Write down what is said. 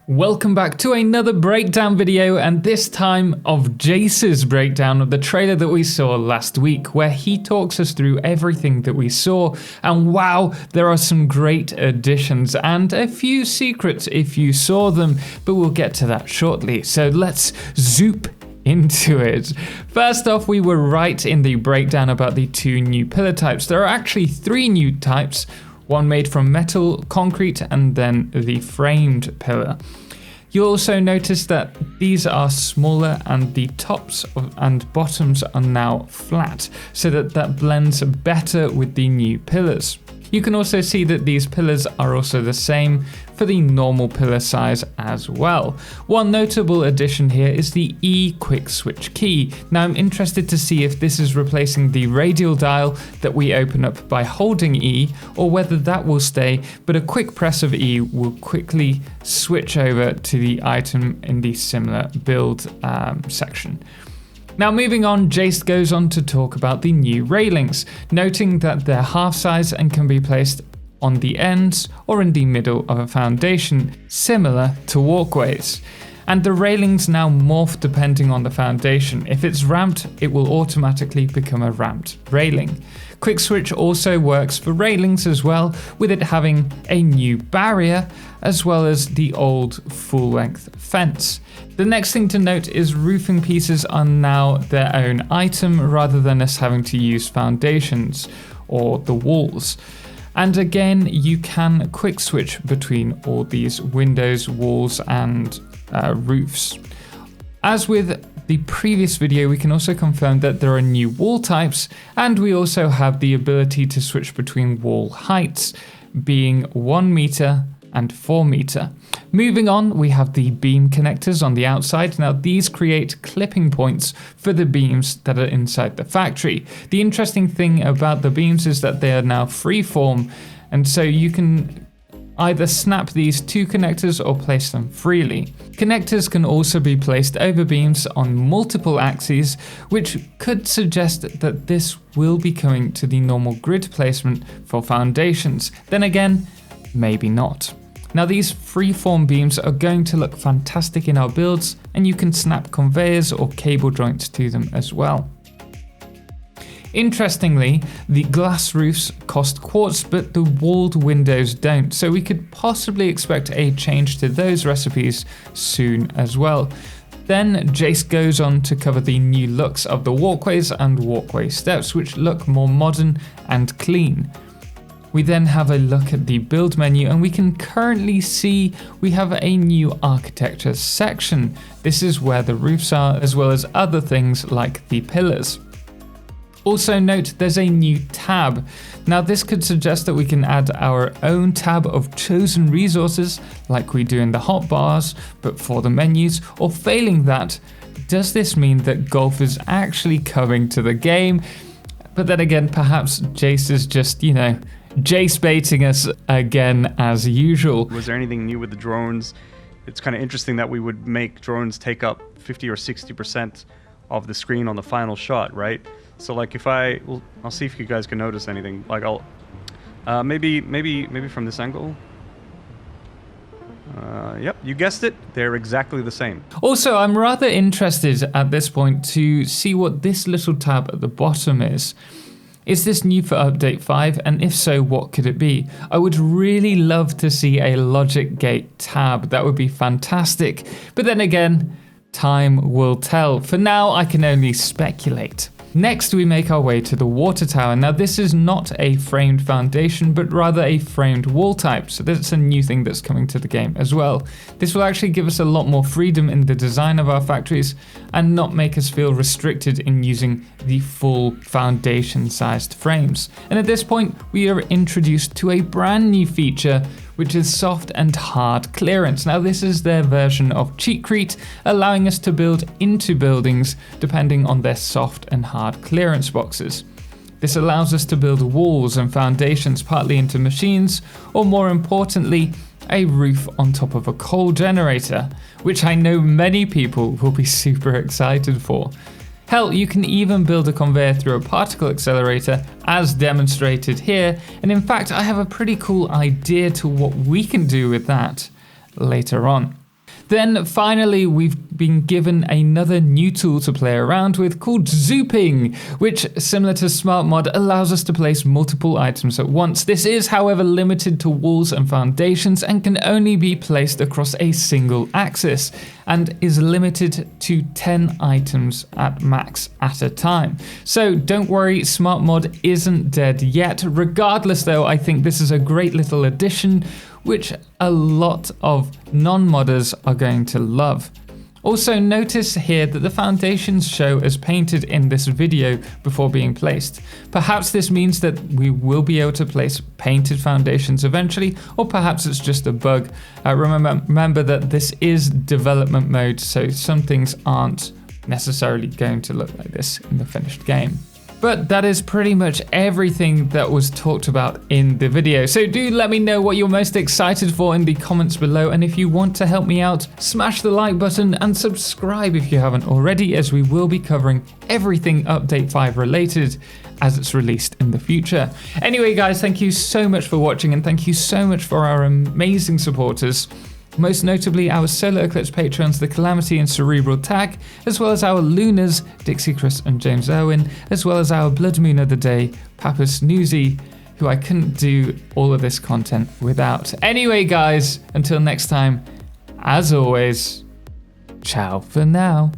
Welcome back to another breakdown video, and this time of Jace's breakdown of the trailer that we saw last week, where he talks us through everything that we saw. And wow, there are some great additions and a few secrets if you saw them, but we'll get to that shortly. So let's zoop into it. First off, we were right in the breakdown about the two new pillar types. There are actually three new types. One made from metal, concrete, and then the framed pillar. You'll also notice that these are smaller and the tops and bottoms are now flat, so that blends better with the new pillars. You can also see that these pillars are also the same for the normal pillar size as well. One notable addition here is the E quick switch key. Now I'm interested to see if this is replacing the radial dial that we open up by holding E, or whether that will stay, but a quick press of E will quickly switch over to the item in the similar build section. Now moving on, Jace goes on to talk about the new railings, noting that they're half size and can be placed on the ends or in the middle of a foundation, similar to walkways. And the railings now morph depending on the foundation. If it's ramped, it will automatically become a ramped railing. Quick switch also works for railings as well, with it having a new barrier as well as the old full-length fence. The next thing to note is roofing pieces are now their own item rather than us having to use foundations or the walls. And again, you can quick switch between all these windows, walls, and roofs. As with the previous video, we can also confirm that there are new wall types, and we also have the ability to switch between wall heights, being 1 meter and 4 meter. Moving on, we have the beam connectors on the outside. Now these create clipping points for the beams that are inside the factory. The interesting thing about the beams is that they are now freeform, and so you can either snap these two connectors or place them freely. Connectors can also be placed over beams on multiple axes, which could suggest that this will be coming to the normal grid placement for foundations. Then again, maybe not. Now these freeform beams are going to look fantastic in our builds, and you can snap conveyors or cable joints to them as well. Interestingly, the glass roofs cost quartz, but the walled windows don't, so we could possibly expect a change to those recipes soon as well. Then Jace goes on to cover the new looks of the walkways and walkway steps, which look more modern and clean. We then have a look at the build menu, and we can currently see we have a new architecture section. This is where the roofs are, as well as other things like the pillars. Also note there's a new tab. Now this could suggest that we can add our own tab of chosen resources like we do in the hotbars, but for the menus, or failing that, does this mean that golf is actually coming to the game? But then again, perhaps Jace is just, Jace baiting us again as usual. Was there anything new with the drones? It's kind of interesting that we would make drones take up 50 or 60% of the screen on the final shot, right? So like if I'll see if you guys can notice anything. Like maybe from this angle. Yep, you guessed it. They're exactly the same. Also, I'm rather interested at this point to see what this little tab at the bottom is. Is this new for update 5? And if so, what could it be? I would really love to see a logic gate tab. That would be fantastic. But then again, time will tell. For now, I can only speculate. Next, we make our way to the water tower. Now this is not a framed foundation, but rather a framed wall type. So that's a new thing that's coming to the game as well. This will actually give us a lot more freedom in the design of our factories and not make us feel restricted in using the full foundation sized frames. And at this point, we are introduced to a brand new feature, which is soft and hard clearance. Now this is their version of Cheatcrete, allowing us to build into buildings depending on their soft and hard clearance boxes. This allows us to build walls and foundations partly into machines, or more importantly, a roof on top of a coal generator, which I know many people will be super excited for. Hell, you can even build a conveyor through a particle accelerator as demonstrated here, and in fact I have a pretty cool idea to what we can do with that later on. Then finally, we've been given another new tool to play around with called Zooping, which, similar to Smart Mod, allows us to place multiple items at once. This is, however, limited to walls and foundations and can only be placed across a single axis, and is limited to 10 items at max at a time. So don't worry, Smart Mod isn't dead yet. Regardless though, I think this is a great little addition which a lot of non-modders are going to love. Also notice here that the foundations show as painted in this video before being placed. Perhaps this means that we will be able to place painted foundations eventually, or perhaps it's just a bug. Remember that this is development mode, so some things aren't necessarily going to look like this in the finished game. But that is pretty much everything that was talked about in the video. So do let me know what you're most excited for in the comments below. And if you want to help me out, smash the like button and subscribe if you haven't already, as we will be covering everything Update 5 related as it's released in the future. Anyway, guys, thank you so much for watching, and thank you so much for our amazing supporters. Most notably our Solar Eclipse patrons, The Calamity and Cerebral Tag, as well as our Lunars, Dixie Chris and James Irwin, as well as our Blood Moon of the Day, Pappas Newsy, who I couldn't do all of this content without. Anyway, guys, until next time, as always, ciao for now.